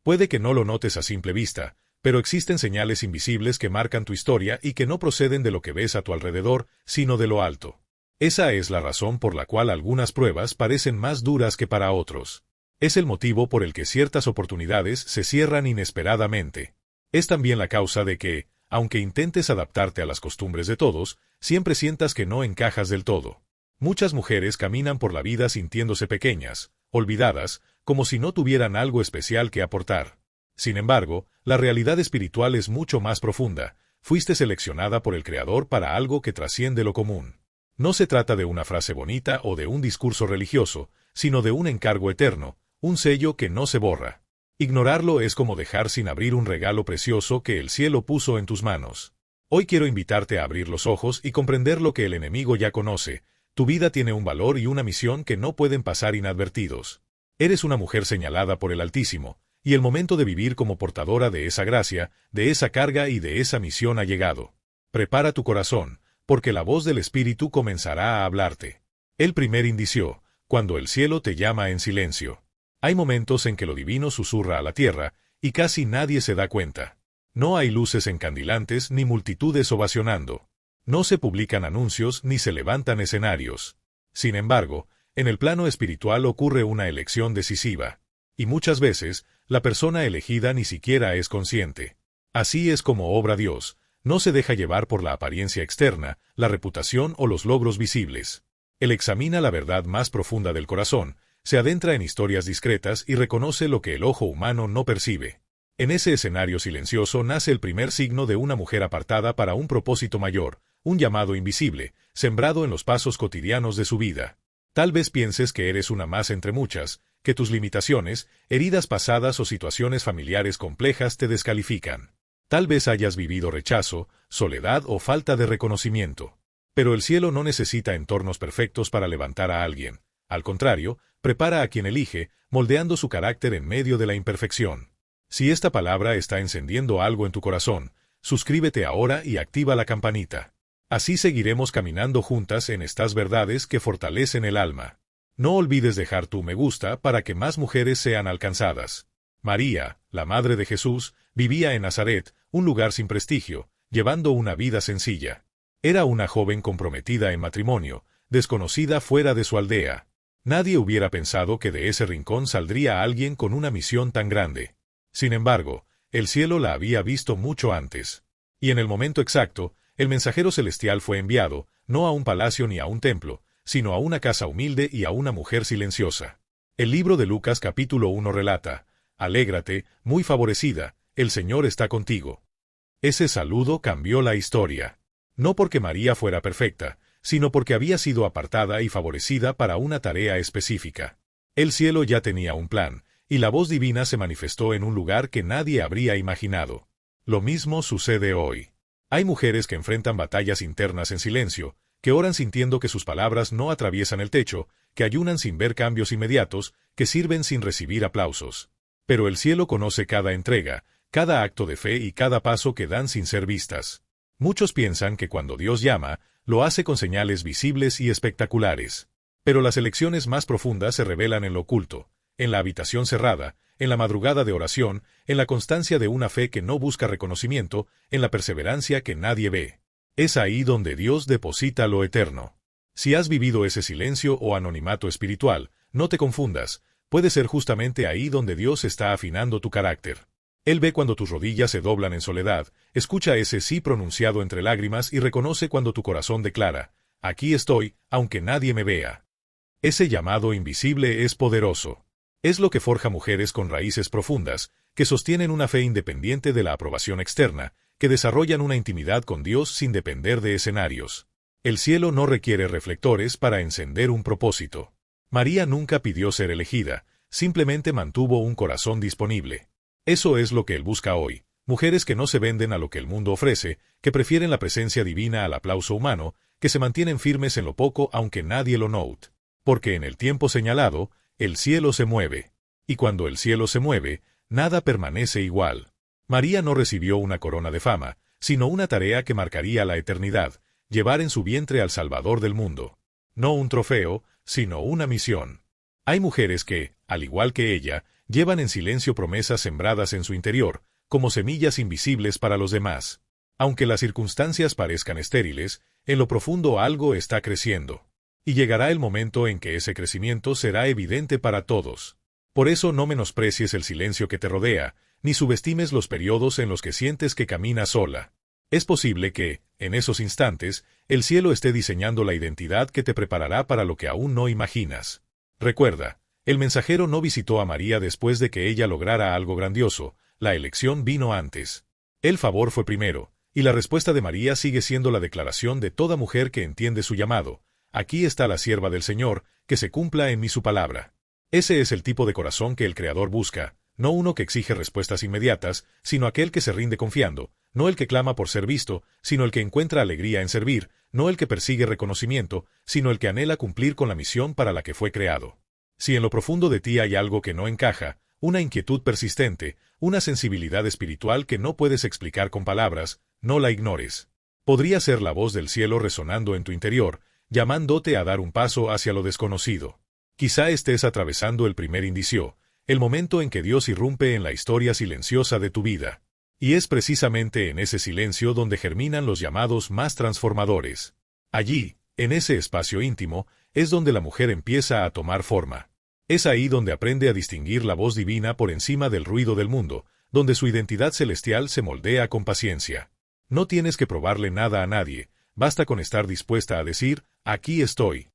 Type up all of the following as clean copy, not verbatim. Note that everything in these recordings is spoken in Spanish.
Puede que no lo notes a simple vista, pero existen señales invisibles que marcan tu historia y que no proceden de lo que ves a tu alrededor, sino de lo alto. Esa es la razón por la cual algunas pruebas parecen más duras que para otros. Es el motivo por el que ciertas oportunidades se cierran inesperadamente. Es también la causa de que, aunque intentes adaptarte a las costumbres de todos, siempre sientas que no encajas del todo. Muchas mujeres caminan por la vida sintiéndose pequeñas, olvidadas, como si no tuvieran algo especial que aportar. Sin embargo, la realidad espiritual es mucho más profunda. Fuiste seleccionada por el Creador para algo que trasciende lo común. No se trata de una frase bonita o de un discurso religioso, sino de un encargo eterno, un sello que no se borra. Ignorarlo es como dejar sin abrir un regalo precioso que el cielo puso en tus manos. Hoy quiero invitarte a abrir los ojos y comprender lo que el enemigo ya conoce. Tu vida tiene un valor y una misión que no pueden pasar inadvertidos. Eres una mujer señalada por el Altísimo, y el momento de vivir como portadora de esa gracia, de esa carga y de esa misión ha llegado. Prepara tu corazón, porque la voz del Espíritu comenzará a hablarte. El primer indicio, cuando el cielo te llama en silencio. Hay momentos en que lo divino susurra a la tierra, y casi nadie se da cuenta. No hay luces encandilantes ni multitudes ovacionando. No se publican anuncios ni se levantan escenarios. Sin embargo, en el plano espiritual ocurre una elección decisiva. Y muchas veces, la persona elegida ni siquiera es consciente. Así es como obra Dios. No se deja llevar por la apariencia externa, la reputación o los logros visibles. Él examina la verdad más profunda del corazón, se adentra en historias discretas y reconoce lo que el ojo humano no percibe. En ese escenario silencioso nace el primer signo de una mujer apartada para un propósito mayor, un llamado invisible, sembrado en los pasos cotidianos de su vida. Tal vez pienses que eres una más entre muchas, que tus limitaciones, heridas pasadas o situaciones familiares complejas te descalifican. Tal vez hayas vivido rechazo, soledad o falta de reconocimiento. Pero el cielo no necesita entornos perfectos para levantar a alguien. Al contrario, prepara a quien elige, moldeando su carácter en medio de la imperfección. Si esta palabra está encendiendo algo en tu corazón, suscríbete ahora y activa la campanita. Así seguiremos caminando juntas en estas verdades que fortalecen el alma. No olvides dejar tu me gusta para que más mujeres sean alcanzadas. María, la madre de Jesús, vivía en Nazaret, un lugar sin prestigio, llevando una vida sencilla. Era una joven comprometida en matrimonio, desconocida fuera de su aldea. Nadie hubiera pensado que de ese rincón saldría alguien con una misión tan grande. Sin embargo, el cielo la había visto mucho antes. Y en el momento exacto, el mensajero celestial fue enviado, no a un palacio ni a un templo, sino a una casa humilde y a una mujer silenciosa. El libro de Lucas capítulo 1 relata: Alégrate, muy favorecida, el Señor está contigo. Ese saludo cambió la historia. No porque María fuera perfecta, sino porque había sido apartada y favorecida para una tarea específica. El cielo ya tenía un plan, y la voz divina se manifestó en un lugar que nadie habría imaginado. Lo mismo sucede hoy. Hay mujeres que enfrentan batallas internas en silencio, que oran sintiendo que sus palabras no atraviesan el techo, que ayunan sin ver cambios inmediatos, que sirven sin recibir aplausos. Pero el cielo conoce cada entrega, cada acto de fe y cada paso que dan sin ser vistas. Muchos piensan que cuando Dios llama, lo hace con señales visibles y espectaculares. Pero las elecciones más profundas se revelan en lo oculto, en la habitación cerrada, en la madrugada de oración, en la constancia de una fe que no busca reconocimiento, en la perseverancia que nadie ve. Es ahí donde Dios deposita lo eterno. Si has vivido ese silencio o anonimato espiritual, no te confundas, puede ser justamente ahí donde Dios está afinando tu carácter. Él ve cuando tus rodillas se doblan en soledad, escucha ese sí pronunciado entre lágrimas y reconoce cuando tu corazón declara: aquí estoy, aunque nadie me vea. Ese llamado invisible es poderoso. Es lo que forja mujeres con raíces profundas, que sostienen una fe independiente de la aprobación externa, que desarrollan una intimidad con Dios sin depender de escenarios. El cielo no requiere reflectores para encender un propósito. María nunca pidió ser elegida, simplemente mantuvo un corazón disponible. Eso es lo que Él busca hoy, mujeres que no se venden a lo que el mundo ofrece, que prefieren la presencia divina al aplauso humano, que se mantienen firmes en lo poco aunque nadie lo note. Porque en el tiempo señalado, el cielo se mueve. Y cuando el cielo se mueve, nada permanece igual. María no recibió una corona de fama, sino una tarea que marcaría la eternidad, llevar en su vientre al Salvador del mundo. No un trofeo, sino una misión. Hay mujeres que, al igual que ella, Llevan en silencio promesas sembradas en su interior, como semillas invisibles para los demás. Aunque las circunstancias parezcan estériles, en lo profundo algo está creciendo. Y llegará el momento en que ese crecimiento será evidente para todos. Por eso no menosprecies el silencio que te rodea, ni subestimes los periodos en los que sientes que caminas sola. Es posible que, en esos instantes, el cielo esté diseñando la identidad que te preparará para lo que aún no imaginas. Recuerda, el mensajero no visitó a María después de que ella lograra algo grandioso, la elección vino antes. El favor fue primero, y la respuesta de María sigue siendo la declaración de toda mujer que entiende su llamado. Aquí está la sierva del Señor, que se cumpla en mí su palabra. Ese es el tipo de corazón que el Creador busca, no uno que exige respuestas inmediatas, sino aquel que se rinde confiando, no el que clama por ser visto, sino el que encuentra alegría en servir, no el que persigue reconocimiento, sino el que anhela cumplir con la misión para la que fue creado. Si en lo profundo de ti hay algo que no encaja, una inquietud persistente, una sensibilidad espiritual que no puedes explicar con palabras, no la ignores. Podría ser la voz del cielo resonando en tu interior, llamándote a dar un paso hacia lo desconocido. Quizá estés atravesando el primer indicio, el momento en que Dios irrumpe en la historia silenciosa de tu vida. Y es precisamente en ese silencio donde germinan los llamados más transformadores. Allí, en ese espacio íntimo, es donde la mujer empieza a tomar forma. Es ahí donde aprende a distinguir la voz divina por encima del ruido del mundo, donde su identidad celestial se moldea con paciencia. No tienes que probarle nada a nadie, basta con estar dispuesta a decir, aquí estoy.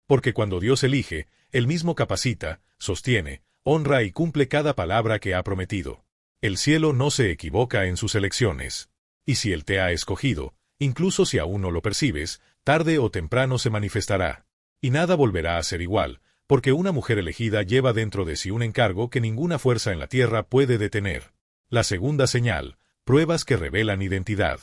Porque cuando Dios elige, Él mismo capacita, sostiene, honra y cumple cada palabra que ha prometido. El cielo no se equivoca en sus elecciones. Y si Él te ha escogido, incluso si aún no lo percibes, tarde o temprano se manifestará. Y nada volverá a ser igual, porque una mujer elegida lleva dentro de sí un encargo que ninguna fuerza en la tierra puede detener. La segunda señal, pruebas que revelan identidad.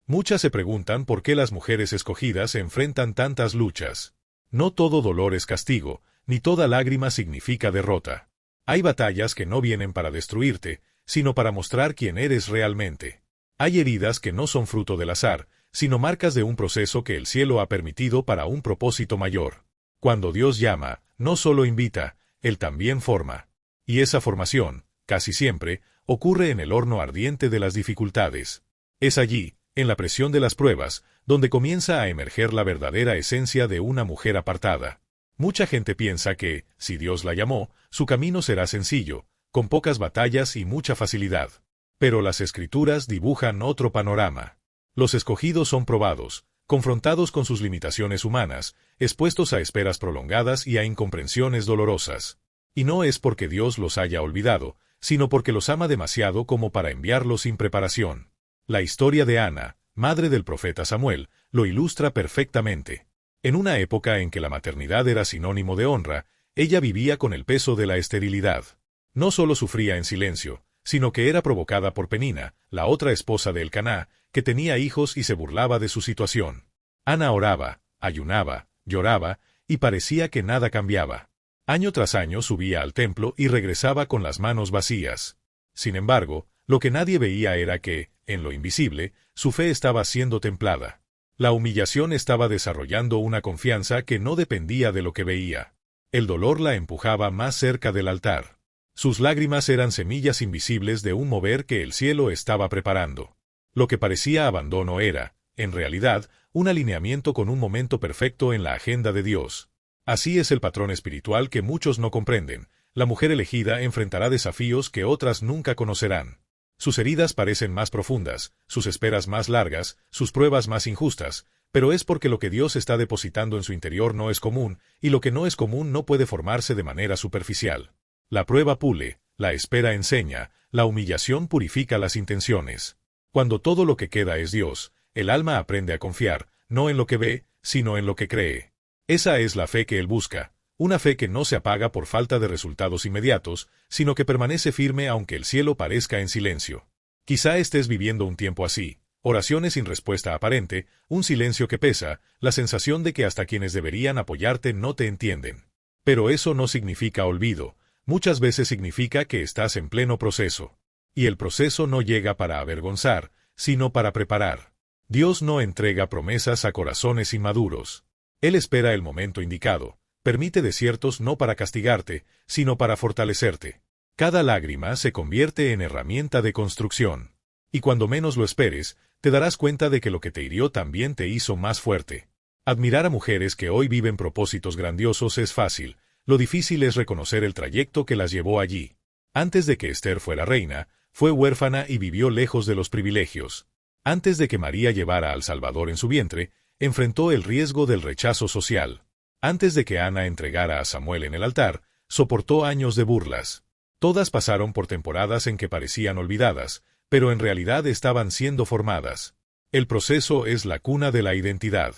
Muchas se preguntan por qué las mujeres escogidas enfrentan tantas luchas. No todo dolor es castigo, ni toda lágrima significa derrota. Hay batallas que no vienen para destruirte, sino para mostrar quién eres realmente. Hay heridas que no son fruto del azar, sino marcas de un proceso que el cielo ha permitido para un propósito mayor. Cuando Dios llama, no solo invita, Él también forma. Y esa formación, casi siempre, ocurre en el horno ardiente de las dificultades. Es allí, en la presión de las pruebas, donde comienza a emerger la verdadera esencia de una mujer apartada. Mucha gente piensa que, si Dios la llamó, su camino será sencillo, con pocas batallas y mucha facilidad. Pero las Escrituras dibujan otro panorama. Los escogidos son probados, confrontados con sus limitaciones humanas, expuestos a esperas prolongadas y a incomprensiones dolorosas. Y no es porque Dios los haya olvidado, sino porque los ama demasiado como para enviarlos sin preparación. La historia de Ana, madre del profeta Samuel, lo ilustra perfectamente. En una época en que la maternidad era sinónimo de honra, ella vivía con el peso de la esterilidad. No solo sufría en silencio, sino que era provocada por Penina, la otra esposa de Elcaná, que tenía hijos y se burlaba de su situación. Ana oraba, ayunaba, lloraba, y parecía que nada cambiaba. Año tras año subía al templo y regresaba con las manos vacías. Sin embargo, lo que nadie veía era que, en lo invisible, su fe estaba siendo templada. La humillación estaba desarrollando una confianza que no dependía de lo que veía. El dolor la empujaba más cerca del altar. Sus lágrimas eran semillas invisibles de un mover que el cielo estaba preparando. Lo que parecía abandono era, en realidad, un alineamiento con un momento perfecto en la agenda de Dios. Así es el patrón espiritual que muchos no comprenden. La mujer elegida enfrentará desafíos que otras nunca conocerán. Sus heridas parecen más profundas, sus esperas más largas, sus pruebas más injustas, pero es porque lo que Dios está depositando en su interior no es común, y lo que no es común no puede formarse de manera superficial. La prueba pule, la espera enseña, la humillación purifica las intenciones. Cuando todo lo que queda es Dios, el alma aprende a confiar, no en lo que ve, sino en lo que cree. Esa es la fe que Él busca. Una fe que no se apaga por falta de resultados inmediatos, sino que permanece firme aunque el cielo parezca en silencio. Quizá estés viviendo un tiempo así, oraciones sin respuesta aparente, un silencio que pesa, la sensación de que hasta quienes deberían apoyarte no te entienden. Pero eso no significa olvido, muchas veces significa que estás en pleno proceso. Y el proceso no llega para avergonzar, sino para preparar. Dios no entrega promesas a corazones inmaduros. Él espera el momento indicado. Permite desiertos no para castigarte, sino para fortalecerte. Cada lágrima se convierte en herramienta de construcción. Y cuando menos lo esperes, te darás cuenta de que lo que te hirió también te hizo más fuerte. Admirar a mujeres que hoy viven propósitos grandiosos es fácil, lo difícil es reconocer el trayecto que las llevó allí. Antes de que Esther fuera reina, fue huérfana y vivió lejos de los privilegios. Antes de que María llevara al Salvador en su vientre, enfrentó el riesgo del rechazo social. Antes de que Ana entregara a Samuel en el altar, soportó años de burlas. Todas pasaron por temporadas en que parecían olvidadas, pero en realidad estaban siendo formadas. El proceso es la cuna de la identidad.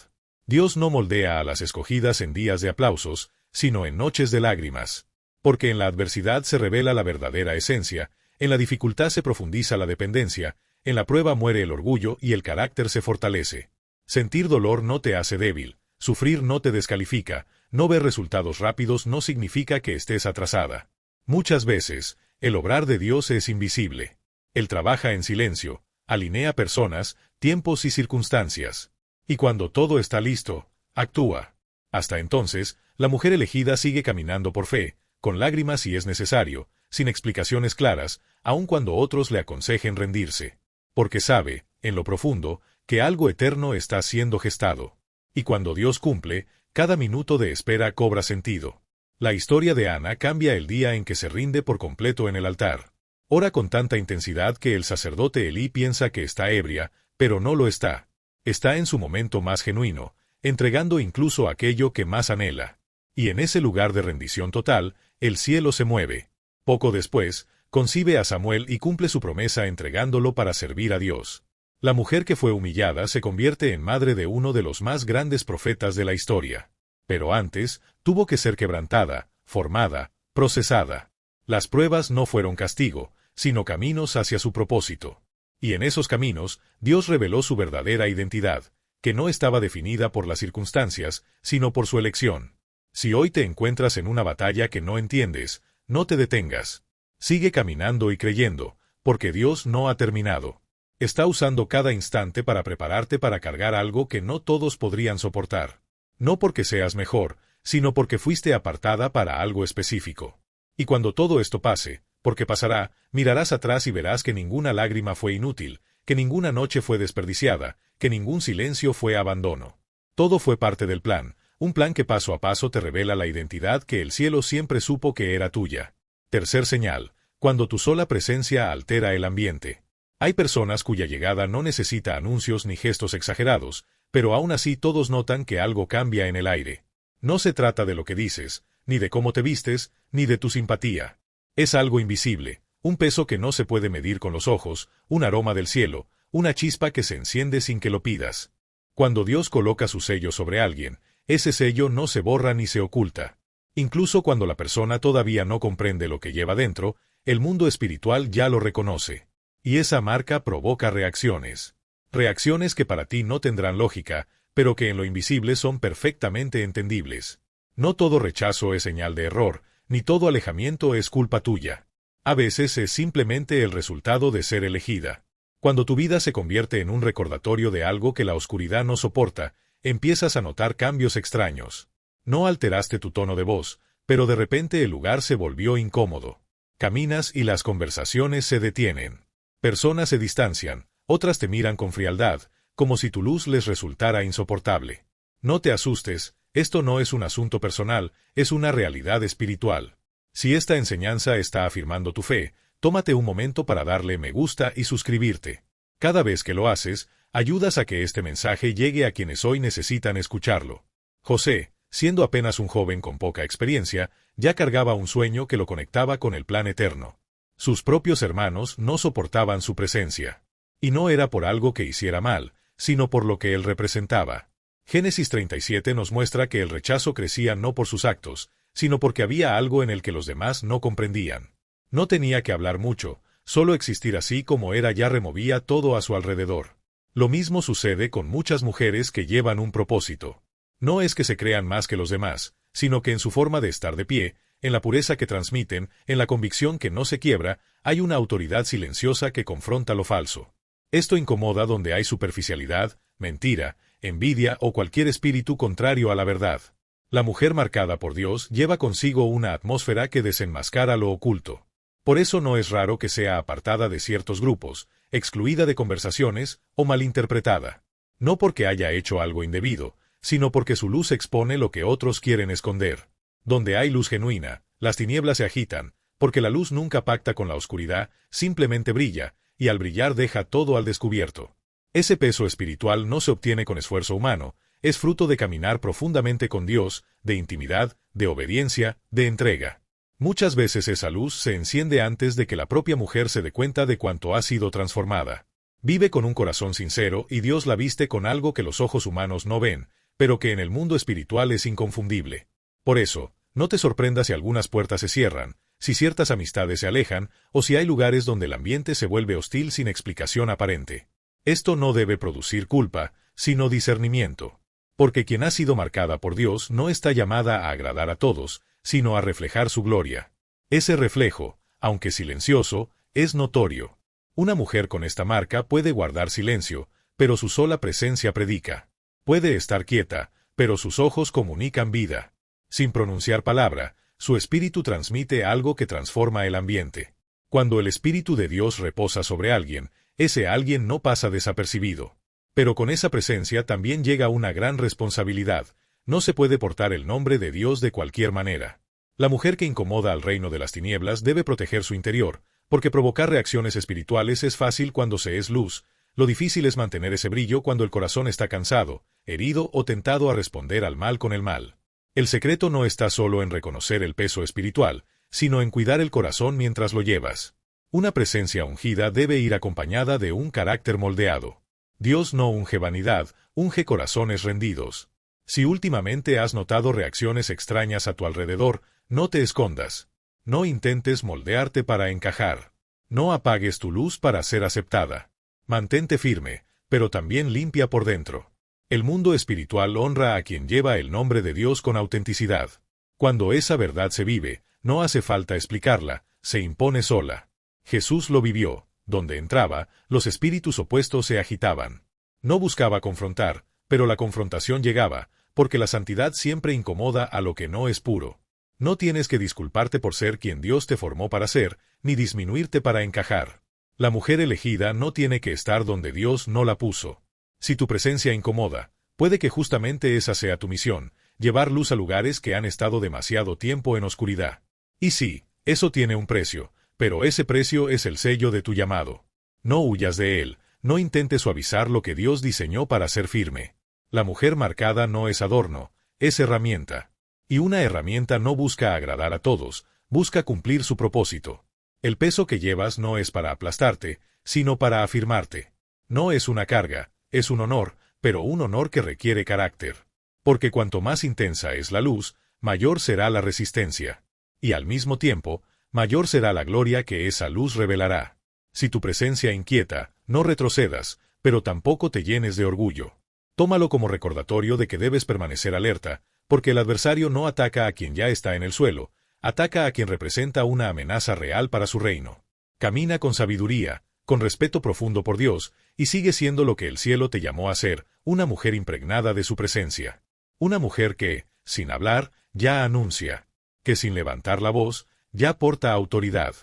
Dios no moldea a las escogidas en días de aplausos, sino en noches de lágrimas. Porque en la adversidad se revela la verdadera esencia, en la dificultad se profundiza la dependencia, en la prueba muere el orgullo y el carácter se fortalece. Sentir dolor no te hace débil, sufrir no te descalifica, no ver resultados rápidos no significa que estés atrasada. Muchas veces, el obrar de Dios es invisible. Él trabaja en silencio, alinea personas, tiempos y circunstancias. Y cuando todo está listo, actúa. Hasta entonces, la mujer elegida sigue caminando por fe, con lágrimas si es necesario, sin explicaciones claras, aun cuando otros le aconsejen rendirse. Porque sabe, en lo profundo, que algo eterno está siendo gestado. Y cuando Dios cumple, cada minuto de espera cobra sentido. La historia de Ana cambia el día en que se rinde por completo en el altar. Ora con tanta intensidad que el sacerdote Elí piensa que está ebria, pero no lo está. Está en su momento más genuino, entregando incluso aquello que más anhela. Y en ese lugar de rendición total, el cielo se mueve. Poco después, concibe a Samuel y cumple su promesa entregándolo para servir a Dios. La mujer que fue humillada se convierte en madre de uno de los más grandes profetas de la historia. Pero antes, tuvo que ser quebrantada, formada, procesada. Las pruebas no fueron castigo, sino caminos hacia su propósito. Y en esos caminos, Dios reveló su verdadera identidad, que no estaba definida por las circunstancias, sino por su elección. Si hoy te encuentras en una batalla que no entiendes, no te detengas. Sigue caminando y creyendo, porque Dios no ha terminado. Está usando cada instante para prepararte para cargar algo que no todos podrían soportar. No porque seas mejor, sino porque fuiste apartada para algo específico. Y cuando todo esto pase, porque pasará, mirarás atrás y verás que ninguna lágrima fue inútil, que ninguna noche fue desperdiciada, que ningún silencio fue abandono. Todo fue parte del plan, un plan que paso a paso te revela la identidad que el cielo siempre supo que era tuya. Tercer señal, cuando tu sola presencia altera el ambiente. Hay personas cuya llegada no necesita anuncios ni gestos exagerados, pero aún así todos notan que algo cambia en el aire. No se trata de lo que dices, ni de cómo te vistes, ni de tu simpatía. Es algo invisible, un peso que no se puede medir con los ojos, un aroma del cielo, una chispa que se enciende sin que lo pidas. Cuando Dios coloca su sello sobre alguien, ese sello no se borra ni se oculta. Incluso cuando la persona todavía no comprende lo que lleva dentro, el mundo espiritual ya lo reconoce. Y esa marca provoca reacciones. Reacciones que para ti no tendrán lógica, pero que en lo invisible son perfectamente entendibles. No todo rechazo es señal de error, ni todo alejamiento es culpa tuya. A veces es simplemente el resultado de ser elegida. Cuando tu vida se convierte en un recordatorio de algo que la oscuridad no soporta, empiezas a notar cambios extraños. No alteraste tu tono de voz, pero de repente el lugar se volvió incómodo. Caminas y las conversaciones se detienen. Personas se distancian, otras te miran con frialdad, como si tu luz les resultara insoportable. No te asustes, esto no es un asunto personal, es una realidad espiritual. Si esta enseñanza está afirmando tu fe, tómate un momento para darle me gusta y suscribirte. Cada vez que lo haces, ayudas a que este mensaje llegue a quienes hoy necesitan escucharlo. José, siendo apenas un joven con poca experiencia, ya cargaba un sueño que lo conectaba con el plan eterno. Sus propios hermanos no soportaban su presencia. Y no era por algo que hiciera mal, sino por lo que él representaba. Génesis 37 nos muestra que el rechazo crecía no por sus actos, sino porque había algo en el que los demás no comprendían. No tenía que hablar mucho, solo existir así como era ya removía todo a su alrededor. Lo mismo sucede con muchas mujeres que llevan un propósito. No es que se crean más que los demás, sino que en su forma de estar de pie, en la pureza que transmiten, en la convicción que no se quiebra, hay una autoridad silenciosa que confronta lo falso. Esto incomoda donde hay superficialidad, mentira, envidia o cualquier espíritu contrario a la verdad. La mujer marcada por Dios lleva consigo una atmósfera que desenmascara lo oculto. Por eso no es raro que sea apartada de ciertos grupos, excluida de conversaciones o malinterpretada. No porque haya hecho algo indebido, sino porque su luz expone lo que otros quieren esconder. Donde hay luz genuina, las tinieblas se agitan, porque la luz nunca pacta con la oscuridad, simplemente brilla, y al brillar deja todo al descubierto. Ese peso espiritual no se obtiene con esfuerzo humano, es fruto de caminar profundamente con Dios, de intimidad, de obediencia, de entrega. Muchas veces esa luz se enciende antes de que la propia mujer se dé cuenta de cuánto ha sido transformada. Vive con un corazón sincero y Dios la viste con algo que los ojos humanos no ven, pero que en el mundo espiritual es inconfundible. Por eso, no te sorprenda si algunas puertas se cierran, si ciertas amistades se alejan, o si hay lugares donde el ambiente se vuelve hostil sin explicación aparente. Esto no debe producir culpa, sino discernimiento. Porque quien ha sido marcada por Dios no está llamada a agradar a todos, sino a reflejar su gloria. Ese reflejo, aunque silencioso, es notorio. Una mujer con esta marca puede guardar silencio, pero su sola presencia predica. Puede estar quieta, pero sus ojos comunican vida. Sin pronunciar palabra, su espíritu transmite algo que transforma el ambiente. Cuando el Espíritu de Dios reposa sobre alguien, ese alguien no pasa desapercibido. Pero con esa presencia también llega una gran responsabilidad. No se puede portar el nombre de Dios de cualquier manera. La mujer que incomoda al reino de las tinieblas debe proteger su interior, porque provocar reacciones espirituales es fácil cuando se es luz. Lo difícil es mantener ese brillo cuando el corazón está cansado, herido o tentado a responder al mal con el mal. El secreto no está solo en reconocer el peso espiritual, sino en cuidar el corazón mientras lo llevas. Una presencia ungida debe ir acompañada de un carácter moldeado. Dios no unge vanidad, unge corazones rendidos. Si últimamente has notado reacciones extrañas a tu alrededor, no te escondas. No intentes moldearte para encajar. No apagues tu luz para ser aceptada. Mantente firme, pero también limpia por dentro. El mundo espiritual honra a quien lleva el nombre de Dios con autenticidad. Cuando esa verdad se vive, no hace falta explicarla, se impone sola. Jesús lo vivió. Donde entraba, los espíritus opuestos se agitaban. No buscaba confrontar, pero la confrontación llegaba, porque la santidad siempre incomoda a lo que no es puro. No tienes que disculparte por ser quien Dios te formó para ser, ni disminuirte para encajar. La mujer elegida no tiene que estar donde Dios no la puso. Si tu presencia incomoda, puede que justamente esa sea tu misión, llevar luz a lugares que han estado demasiado tiempo en oscuridad. Y sí, eso tiene un precio, pero ese precio es el sello de tu llamado. No huyas de él, no intentes suavizar lo que Dios diseñó para ser firme. La mujer marcada no es adorno, es herramienta. Y una herramienta no busca agradar a todos, busca cumplir su propósito. El peso que llevas no es para aplastarte, sino para afirmarte. No es una carga, es un honor, pero un honor que requiere carácter. Porque cuanto más intensa es la luz, mayor será la resistencia. Y al mismo tiempo, mayor será la gloria que esa luz revelará. Si tu presencia inquieta, no retrocedas, pero tampoco te llenes de orgullo. Tómalo como recordatorio de que debes permanecer alerta, porque el adversario no ataca a quien ya está en el suelo, ataca a quien representa una amenaza real para su reino. Camina con sabiduría, con respeto profundo por Dios, y sigue siendo lo que el cielo te llamó a ser, una mujer impregnada de su presencia. Una mujer que, sin hablar, ya anuncia, que sin levantar la voz, ya porta autoridad.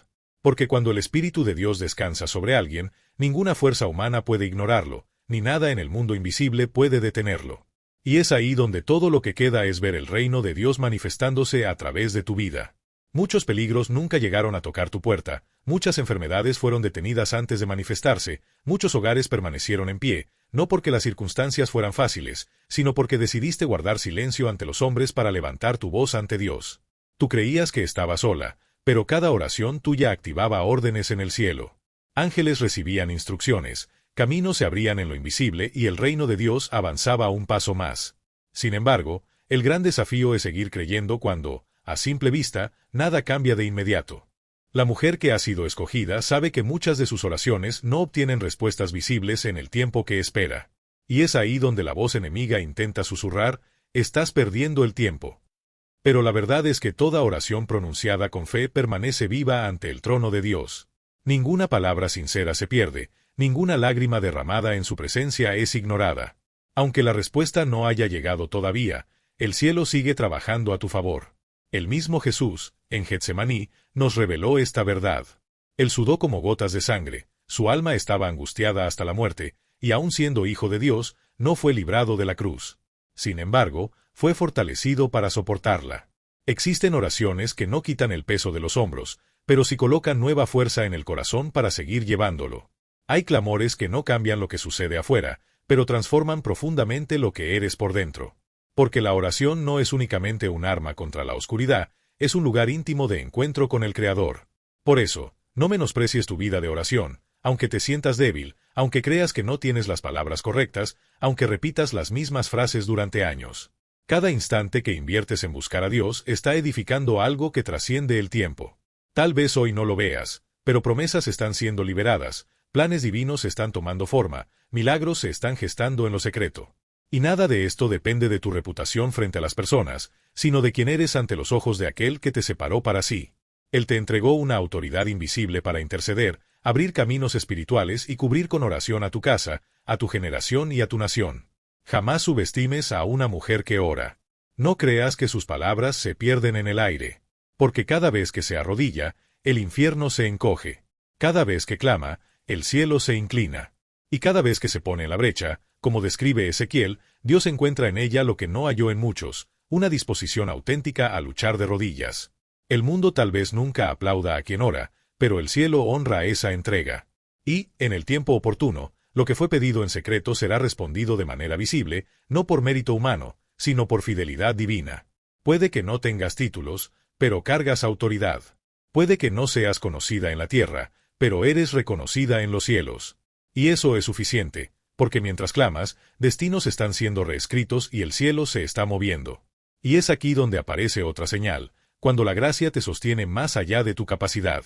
Porque cuando el Espíritu de Dios descansa sobre alguien, ninguna fuerza humana puede ignorarlo, ni nada en el mundo invisible puede detenerlo. Y es ahí donde todo lo que queda es ver el reino de Dios manifestándose a través de tu vida. Muchos peligros nunca llegaron a tocar tu puerta, muchas enfermedades fueron detenidas antes de manifestarse, muchos hogares permanecieron en pie, no porque las circunstancias fueran fáciles, sino porque decidiste guardar silencio ante los hombres para levantar tu voz ante Dios. Tú creías que estabas sola, pero cada oración tuya activaba órdenes en el cielo. Ángeles recibían instrucciones, caminos se abrían en lo invisible y el reino de Dios avanzaba un paso más. Sin embargo, el gran desafío es seguir creyendo cuando, a simple vista, nada cambia de inmediato. La mujer que ha sido escogida sabe que muchas de sus oraciones no obtienen respuestas visibles en el tiempo que espera. Y es ahí donde la voz enemiga intenta susurrar, estás perdiendo el tiempo. Pero la verdad es que toda oración pronunciada con fe permanece viva ante el trono de Dios. Ninguna palabra sincera se pierde, ninguna lágrima derramada en su presencia es ignorada. Aunque la respuesta no haya llegado todavía, el cielo sigue trabajando a tu favor. El mismo Jesús, en Getsemaní, nos reveló esta verdad. Él sudó como gotas de sangre, su alma estaba angustiada hasta la muerte, y aun siendo hijo de Dios, no fue librado de la cruz. Sin embargo, fue fortalecido para soportarla. Existen oraciones que no quitan el peso de los hombros, pero sí colocan nueva fuerza en el corazón para seguir llevándolo. Hay clamores que no cambian lo que sucede afuera, pero transforman profundamente lo que eres por dentro. Porque la oración no es únicamente un arma contra la oscuridad, es un lugar íntimo de encuentro con el Creador. Por eso, no menosprecies tu vida de oración, aunque te sientas débil, aunque creas que no tienes las palabras correctas, aunque repitas las mismas frases durante años. Cada instante que inviertes en buscar a Dios está edificando algo que trasciende el tiempo. Tal vez hoy no lo veas, pero promesas están siendo liberadas, planes divinos están tomando forma, milagros se están gestando en lo secreto. Y nada de esto depende de tu reputación frente a las personas, sino de quién eres ante los ojos de aquel que te separó para sí. Él te entregó una autoridad invisible para interceder, abrir caminos espirituales y cubrir con oración a tu casa, a tu generación y a tu nación. Jamás subestimes a una mujer que ora. No creas que sus palabras se pierden en el aire. Porque cada vez que se arrodilla, el infierno se encoge. Cada vez que clama, el cielo se inclina. Y cada vez que se pone en la brecha, como describe Ezequiel, Dios encuentra en ella lo que no halló en muchos, una disposición auténtica a luchar de rodillas. El mundo tal vez nunca aplauda a quien ora, pero el cielo honra esa entrega. Y, en el tiempo oportuno, lo que fue pedido en secreto será respondido de manera visible, no por mérito humano, sino por fidelidad divina. Puede que no tengas títulos, pero cargas autoridad. Puede que no seas conocida en la tierra, pero eres reconocida en los cielos. Y eso es suficiente, porque mientras clamas, destinos están siendo reescritos y el cielo se está moviendo. Y es aquí donde aparece otra señal, cuando la gracia te sostiene más allá de tu capacidad.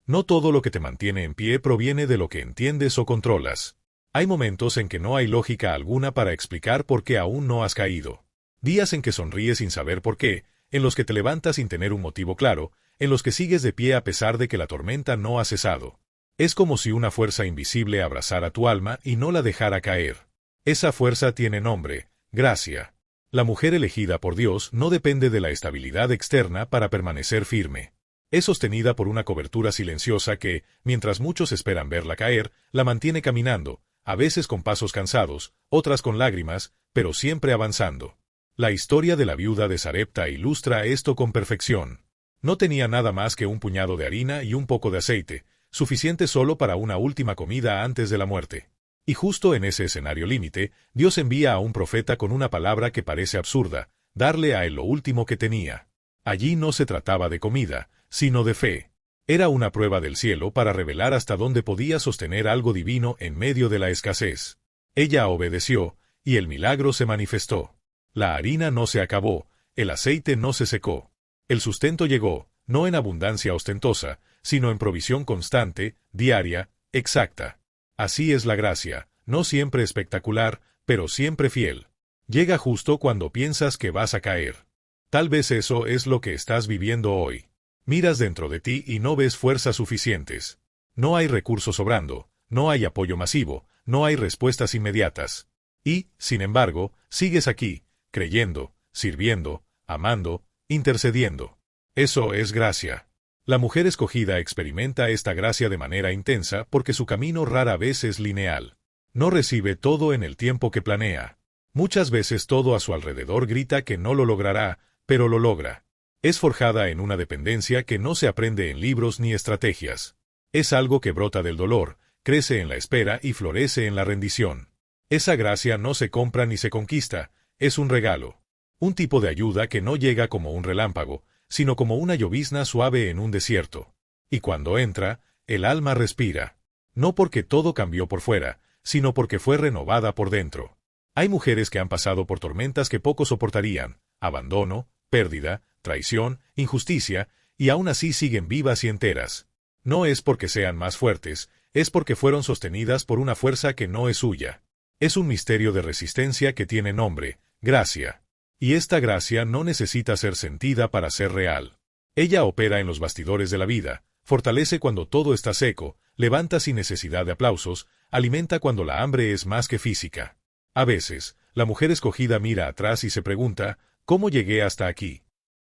No todo lo que te mantiene en pie proviene de lo que entiendes o controlas. Hay momentos en que no hay lógica alguna para explicar por qué aún no has caído. Días en que sonríes sin saber por qué, en los que te levantas sin tener un motivo claro, en los que sigues de pie a pesar de que la tormenta no ha cesado. Es como si una fuerza invisible abrazara tu alma y no la dejara caer. Esa fuerza tiene nombre, gracia. La mujer elegida por Dios no depende de la estabilidad externa para permanecer firme. Es sostenida por una cobertura silenciosa que, mientras muchos esperan verla caer, la mantiene caminando, a veces con pasos cansados, otras con lágrimas, pero siempre avanzando. La historia de la viuda de Sarepta ilustra esto con perfección. No tenía nada más que un puñado de harina y un poco de aceite, suficiente solo para una última comida antes de la muerte. Y justo en ese escenario límite, Dios envía a un profeta con una palabra que parece absurda, darle a él lo último que tenía. Allí no se trataba de comida, sino de fe. Era una prueba del cielo para revelar hasta dónde podía sostener algo divino en medio de la escasez. Ella obedeció, y el milagro se manifestó. La harina no se acabó, el aceite no se secó. El sustento llegó, no en abundancia ostentosa, sino en provisión constante, diaria, exacta. Así es la gracia, no siempre espectacular, pero siempre fiel. Llega justo cuando piensas que vas a caer. Tal vez eso es lo que estás viviendo hoy. Miras dentro de ti y no ves fuerzas suficientes. No hay recursos sobrando, no hay apoyo masivo, no hay respuestas inmediatas. Y, sin embargo, sigues aquí, creyendo, sirviendo, amando, intercediendo. Eso es gracia. La mujer escogida experimenta esta gracia de manera intensa porque su camino rara vez es lineal. No recibe todo en el tiempo que planea. Muchas veces todo a su alrededor grita que no lo logrará, pero lo logra. Es forjada en una dependencia que no se aprende en libros ni estrategias. Es algo que brota del dolor, crece en la espera y florece en la rendición. Esa gracia no se compra ni se conquista, es un regalo. Un tipo de ayuda que no llega como un relámpago, sino como una llovizna suave en un desierto. Y cuando entra, el alma respira. No porque todo cambió por fuera, sino porque fue renovada por dentro. Hay mujeres que han pasado por tormentas que pocos soportarían, abandono, pérdida, traición, injusticia, y aún así siguen vivas y enteras. No es porque sean más fuertes, es porque fueron sostenidas por una fuerza que no es suya. Es un misterio de resistencia que tiene nombre, gracia. Y esta gracia no necesita ser sentida para ser real. Ella opera en los bastidores de la vida, fortalece cuando todo está seco, levanta sin necesidad de aplausos, alimenta cuando la hambre es más que física. A veces, la mujer escogida mira atrás y se pregunta, ¿cómo llegué hasta aquí?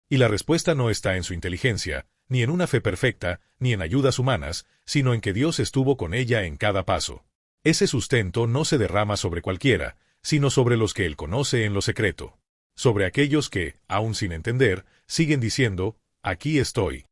Y la respuesta no está en su inteligencia, ni en una fe perfecta, ni en ayudas humanas, sino en que Dios estuvo con ella en cada paso. Ese sustento no se derrama sobre cualquiera, sino sobre los que Él conoce en lo secreto. Sobre aquellos que, aun sin entender, siguen diciendo, aquí estoy.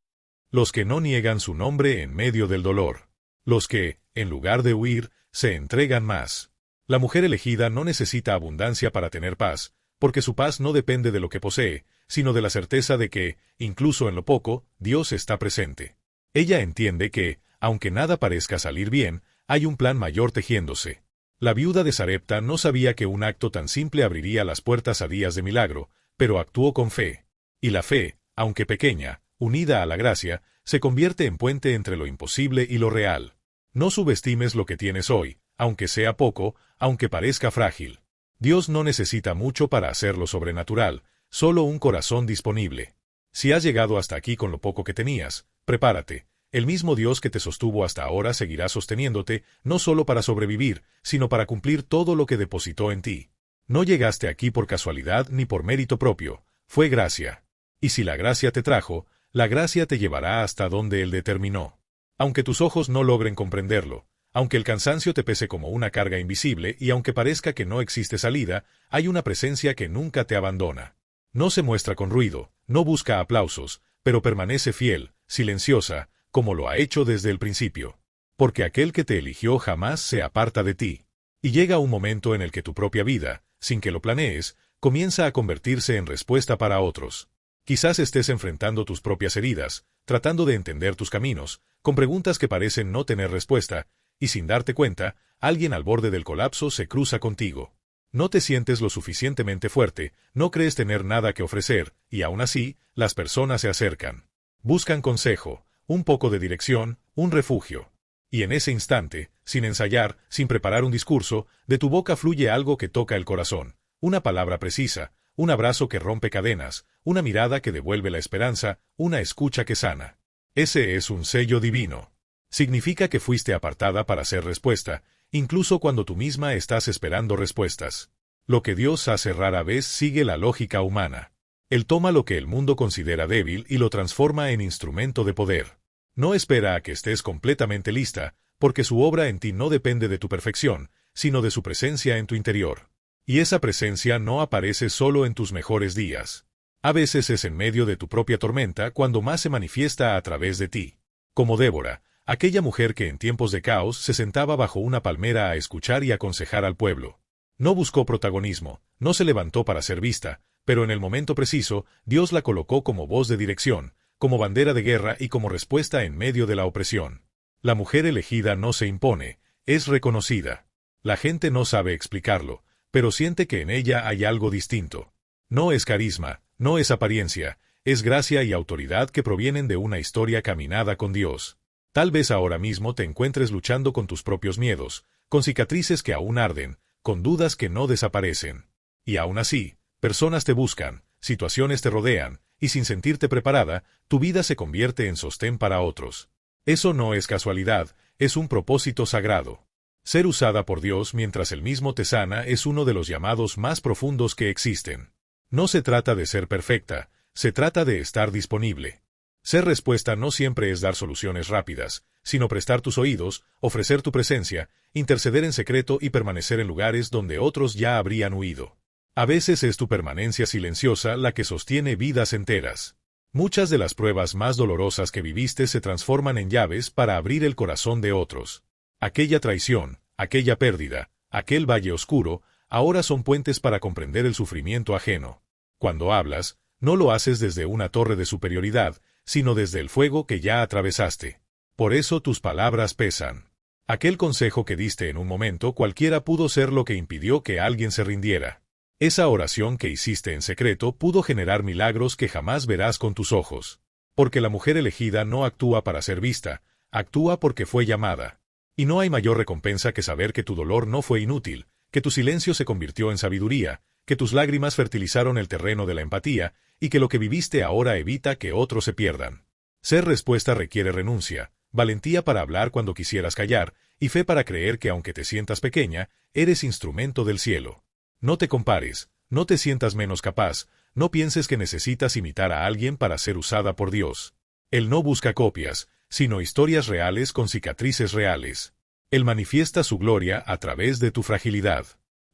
Los que no niegan su nombre en medio del dolor. Los que, en lugar de huir, se entregan más. La mujer elegida no necesita abundancia para tener paz, porque su paz no depende de lo que posee, sino de la certeza de que, incluso en lo poco, Dios está presente. Ella entiende que, aunque nada parezca salir bien, hay un plan mayor tejiéndose. La viuda de Sarepta no sabía que un acto tan simple abriría las puertas a días de milagro, pero actuó con fe. Y la fe, aunque pequeña, unida a la gracia, se convierte en puente entre lo imposible y lo real. No subestimes lo que tienes hoy, aunque sea poco, aunque parezca frágil. Dios no necesita mucho para hacer lo sobrenatural, solo un corazón disponible. Si has llegado hasta aquí con lo poco que tenías, prepárate. El mismo Dios que te sostuvo hasta ahora seguirá sosteniéndote, no solo para sobrevivir, sino para cumplir todo lo que depositó en ti. No llegaste aquí por casualidad ni por mérito propio, fue gracia. Y si la gracia te trajo, la gracia te llevará hasta donde Él determinó. Aunque tus ojos no logren comprenderlo, aunque el cansancio te pese como una carga invisible y aunque parezca que no existe salida, hay una presencia que nunca te abandona. No se muestra con ruido, no busca aplausos, pero permanece fiel, silenciosa, como lo ha hecho desde el principio. Porque aquel que te eligió jamás se aparta de ti. Y llega un momento en el que tu propia vida, sin que lo planees, comienza a convertirse en respuesta para otros. Quizás estés enfrentando tus propias heridas, tratando de entender tus caminos, con preguntas que parecen no tener respuesta, y sin darte cuenta, alguien al borde del colapso se cruza contigo. No te sientes lo suficientemente fuerte, no crees tener nada que ofrecer, y aún así, las personas se acercan. Buscan consejo, un poco de dirección, un refugio. Y en ese instante, sin ensayar, sin preparar un discurso, de tu boca fluye algo que toca el corazón, una palabra precisa, un abrazo que rompe cadenas, una mirada que devuelve la esperanza, una escucha que sana. Ese es un sello divino. Significa que fuiste apartada para ser respuesta, incluso cuando tú misma estás esperando respuestas. Lo que Dios hace rara vez sigue la lógica humana. Él toma lo que el mundo considera débil y lo transforma en instrumento de poder. No espera a que estés completamente lista, porque su obra en ti no depende de tu perfección, sino de su presencia en tu interior. Y esa presencia no aparece solo en tus mejores días. A veces es en medio de tu propia tormenta cuando más se manifiesta a través de ti. Como Débora, aquella mujer que en tiempos de caos se sentaba bajo una palmera a escuchar y aconsejar al pueblo. No buscó protagonismo, no se levantó para ser vista, pero en el momento preciso, Dios la colocó como voz de dirección, como bandera de guerra y como respuesta en medio de la opresión. La mujer elegida no se impone, es reconocida. La gente no sabe explicarlo, pero siente que en ella hay algo distinto. No es carisma, no es apariencia, es gracia y autoridad que provienen de una historia caminada con Dios. Tal vez ahora mismo te encuentres luchando con tus propios miedos, con cicatrices que aún arden, con dudas que no desaparecen. Y aún así, personas te buscan, situaciones te rodean, y sin sentirte preparada, tu vida se convierte en sostén para otros. Eso no es casualidad, es un propósito sagrado. Ser usada por Dios mientras Él mismo te sana es uno de los llamados más profundos que existen. No se trata de ser perfecta, se trata de estar disponible. Ser respuesta no siempre es dar soluciones rápidas, sino prestar tus oídos, ofrecer tu presencia, interceder en secreto y permanecer en lugares donde otros ya habrían huido. A veces es tu permanencia silenciosa la que sostiene vidas enteras. Muchas de las pruebas más dolorosas que viviste se transforman en llaves para abrir el corazón de otros. Aquella traición, aquella pérdida, aquel valle oscuro, ahora son puentes para comprender el sufrimiento ajeno. Cuando hablas, no lo haces desde una torre de superioridad, sino desde el fuego que ya atravesaste. Por eso tus palabras pesan. Aquel consejo que diste en un momento cualquiera pudo ser lo que impidió que alguien se rindiera. Esa oración que hiciste en secreto pudo generar milagros que jamás verás con tus ojos. Porque la mujer elegida no actúa para ser vista, actúa porque fue llamada. Y no hay mayor recompensa que saber que tu dolor no fue inútil, que tu silencio se convirtió en sabiduría, que tus lágrimas fertilizaron el terreno de la empatía, y que lo que viviste ahora evita que otros se pierdan. Ser respuesta requiere renuncia, valentía para hablar cuando quisieras callar, y fe para creer que aunque te sientas pequeña, eres instrumento del cielo. No te compares, no te sientas menos capaz, no pienses que necesitas imitar a alguien para ser usada por Dios. Él no busca copias, sino historias reales con cicatrices reales. Él manifiesta su gloria a través de tu fragilidad.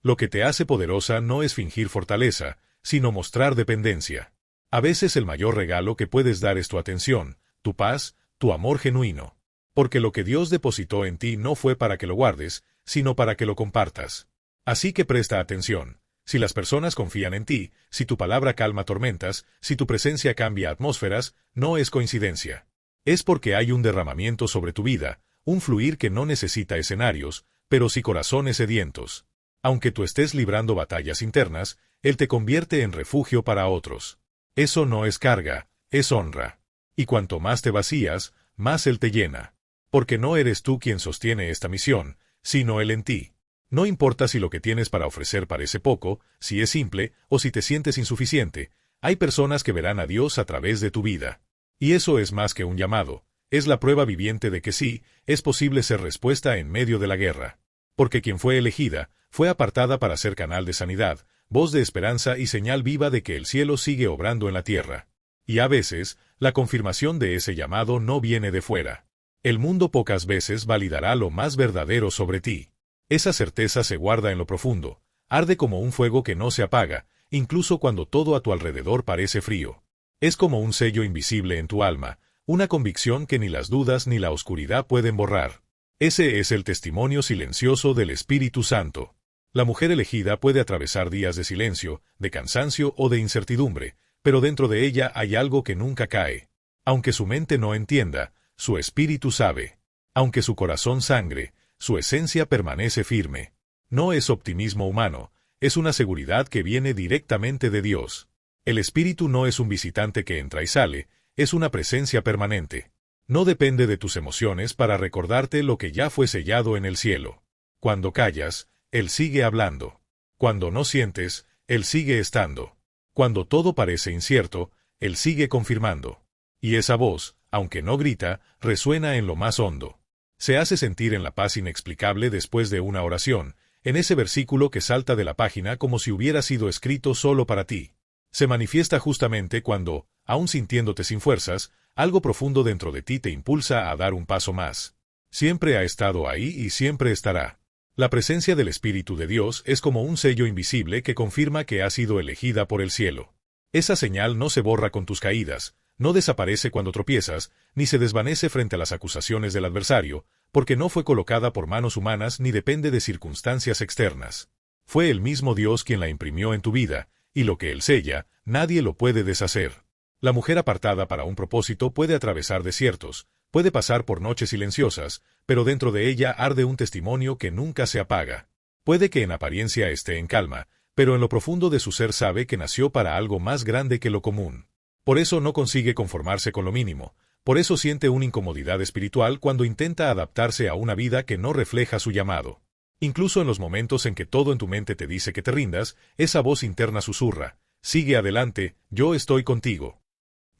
Lo que te hace poderosa no es fingir fortaleza, sino mostrar dependencia. A veces el mayor regalo que puedes dar es tu atención, tu paz, tu amor genuino. Porque lo que Dios depositó en ti no fue para que lo guardes, sino para que lo compartas. Así que presta atención. Si las personas confían en ti, si tu palabra calma tormentas, si tu presencia cambia atmósferas, no es coincidencia. Es porque hay un derramamiento sobre tu vida, un fluir que no necesita escenarios, pero sí corazones sedientos. Aunque tú estés librando batallas internas, Él te convierte en refugio para otros. Eso no es carga, es honra. Y cuanto más te vacías, más Él te llena. Porque no eres tú quien sostiene esta misión, sino Él en ti. No importa si lo que tienes para ofrecer parece poco, si es simple, o si te sientes insuficiente, hay personas que verán a Dios a través de tu vida. Y eso es más que un llamado, es la prueba viviente de que sí, es posible ser respuesta en medio de la guerra. Porque quien fue elegida, fue apartada para ser canal de sanidad, voz de esperanza y señal viva de que el cielo sigue obrando en la tierra. Y a veces, la confirmación de ese llamado no viene de fuera. El mundo pocas veces validará lo más verdadero sobre ti. Esa certeza se guarda en lo profundo, arde como un fuego que no se apaga, incluso cuando todo a tu alrededor parece frío. Es como un sello invisible en tu alma, una convicción que ni las dudas ni la oscuridad pueden borrar. Ese es el testimonio silencioso del Espíritu Santo. La mujer elegida puede atravesar días de silencio, de cansancio o de incertidumbre, pero dentro de ella hay algo que nunca cae. Aunque su mente no entienda, su espíritu sabe. Aunque su corazón sangre, su esencia permanece firme. No es optimismo humano, es una seguridad que viene directamente de Dios. El espíritu no es un visitante que entra y sale, es una presencia permanente. No depende de tus emociones para recordarte lo que ya fue sellado en el cielo. Cuando callas, Él sigue hablando. Cuando no sientes, Él sigue estando. Cuando todo parece incierto, Él sigue confirmando. Y esa voz, aunque no grita, resuena en lo más hondo. Se hace sentir en la paz inexplicable después de una oración, en ese versículo que salta de la página como si hubiera sido escrito solo para ti. Se manifiesta justamente cuando, aun sintiéndote sin fuerzas, algo profundo dentro de ti te impulsa a dar un paso más. Siempre ha estado ahí y siempre estará. La presencia del Espíritu de Dios es como un sello invisible que confirma que has sido elegida por el cielo. Esa señal no se borra con tus caídas, no desaparece cuando tropiezas, ni se desvanece frente a las acusaciones del adversario, porque no fue colocada por manos humanas ni depende de circunstancias externas. Fue el mismo Dios quien la imprimió en tu vida, y lo que Él sella, nadie lo puede deshacer. La mujer apartada para un propósito puede atravesar desiertos, puede pasar por noches silenciosas, pero dentro de ella arde un testimonio que nunca se apaga. Puede que en apariencia esté en calma, pero en lo profundo de su ser sabe que nació para algo más grande que lo común. Por eso no consigue conformarse con lo mínimo, por eso siente una incomodidad espiritual cuando intenta adaptarse a una vida que no refleja su llamado. Incluso en los momentos en que todo en tu mente te dice que te rindas, esa voz interna susurra, sigue adelante, yo estoy contigo.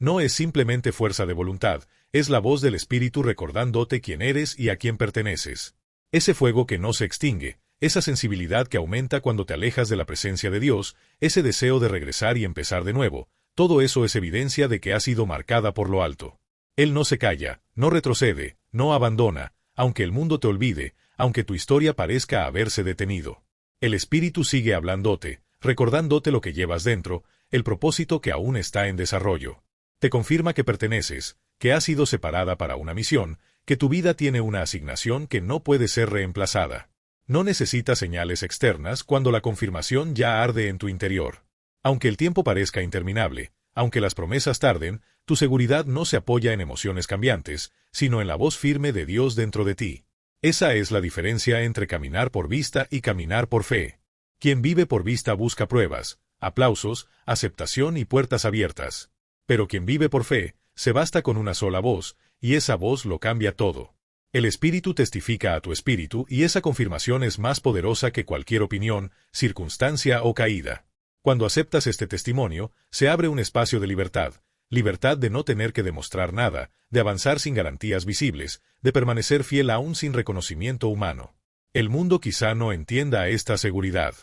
No es simplemente fuerza de voluntad, es la voz del Espíritu recordándote quién eres y a quién perteneces. Ese fuego que no se extingue, esa sensibilidad que aumenta cuando te alejas de la presencia de Dios, ese deseo de regresar y empezar de nuevo, todo eso es evidencia de que has sido marcada por lo alto. Él no se calla, no retrocede, no abandona, aunque el mundo te olvide, aunque tu historia parezca haberse detenido. El Espíritu sigue hablándote, recordándote lo que llevas dentro, el propósito que aún está en desarrollo. Te confirma que perteneces, que has sido separada para una misión, que tu vida tiene una asignación que no puede ser reemplazada. No necesitas señales externas cuando la confirmación ya arde en tu interior. Aunque el tiempo parezca interminable, aunque las promesas tarden, tu seguridad no se apoya en emociones cambiantes, sino en la voz firme de Dios dentro de ti. Esa es la diferencia entre caminar por vista y caminar por fe. Quien vive por vista busca pruebas, aplausos, aceptación y puertas abiertas. Pero quien vive por fe, se basta con una sola voz, y esa voz lo cambia todo. El Espíritu testifica a tu espíritu y esa confirmación es más poderosa que cualquier opinión, circunstancia o caída. Cuando aceptas este testimonio, se abre un espacio de libertad. Libertad de no tener que demostrar nada, de avanzar sin garantías visibles, de permanecer fiel aún sin reconocimiento humano. El mundo quizá no entienda esta seguridad.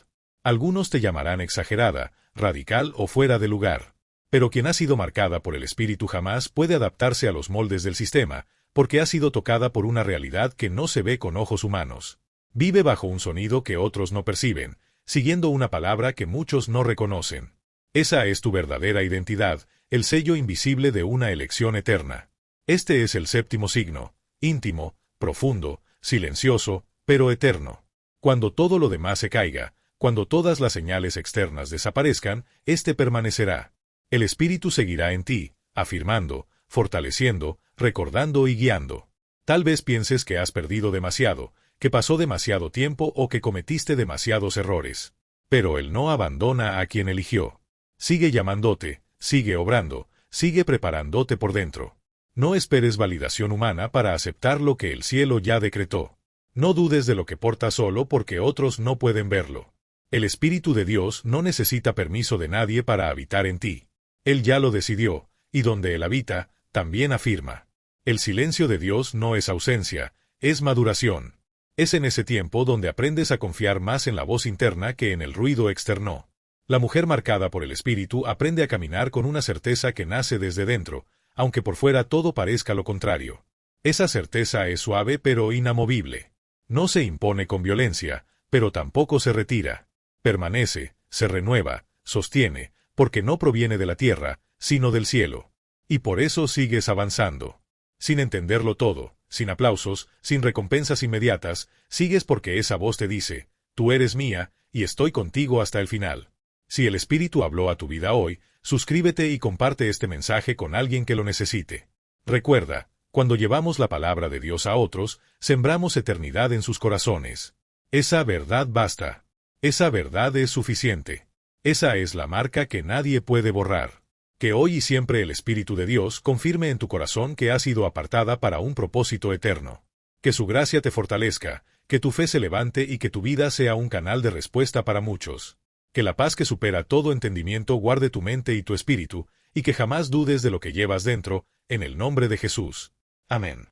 Algunos te llamarán exagerada, radical o fuera de lugar. Pero quien ha sido marcada por el Espíritu jamás puede adaptarse a los moldes del sistema, porque ha sido tocada por una realidad que no se ve con ojos humanos. Vive bajo un sonido que otros no perciben, siguiendo una palabra que muchos no reconocen. Esa es tu verdadera identidad, el sello invisible de una elección eterna. Este es el séptimo signo, íntimo, profundo, silencioso, pero eterno. Cuando todo lo demás se caiga, cuando todas las señales externas desaparezcan, este permanecerá. El Espíritu seguirá en ti, afirmando, fortaleciendo, recordando y guiando. Tal vez pienses que has perdido demasiado, que pasó demasiado tiempo o que cometiste demasiados errores. Pero Él no abandona a quien eligió. Sigue llamándote, sigue obrando, sigue preparándote por dentro. No esperes validación humana para aceptar lo que el cielo ya decretó. No dudes de lo que portas solo porque otros no pueden verlo. El Espíritu de Dios no necesita permiso de nadie para habitar en ti. Él ya lo decidió, y donde Él habita, también afirma. El silencio de Dios no es ausencia, es maduración. Es en ese tiempo donde aprendes a confiar más en la voz interna que en el ruido externo. La mujer marcada por el Espíritu aprende a caminar con una certeza que nace desde dentro, aunque por fuera todo parezca lo contrario. Esa certeza es suave pero inamovible. No se impone con violencia, pero tampoco se retira. Permanece, se renueva, sostiene, porque no proviene de la tierra, sino del cielo. Y por eso sigues avanzando. Sin entenderlo todo, sin aplausos, sin recompensas inmediatas, sigues porque esa voz te dice, tú eres mía, y estoy contigo hasta el final. Si el Espíritu habló a tu vida hoy, suscríbete y comparte este mensaje con alguien que lo necesite. Recuerda, cuando llevamos la palabra de Dios a otros, sembramos eternidad en sus corazones. Esa verdad basta. Esa verdad es suficiente. Esa es la marca que nadie puede borrar. Que hoy y siempre el Espíritu de Dios confirme en tu corazón que has sido apartada para un propósito eterno. Que su gracia te fortalezca, que tu fe se levante y que tu vida sea un canal de respuesta para muchos. Que la paz que supera todo entendimiento guarde tu mente y tu espíritu, y que jamás dudes de lo que llevas dentro, en el nombre de Jesús. Amén.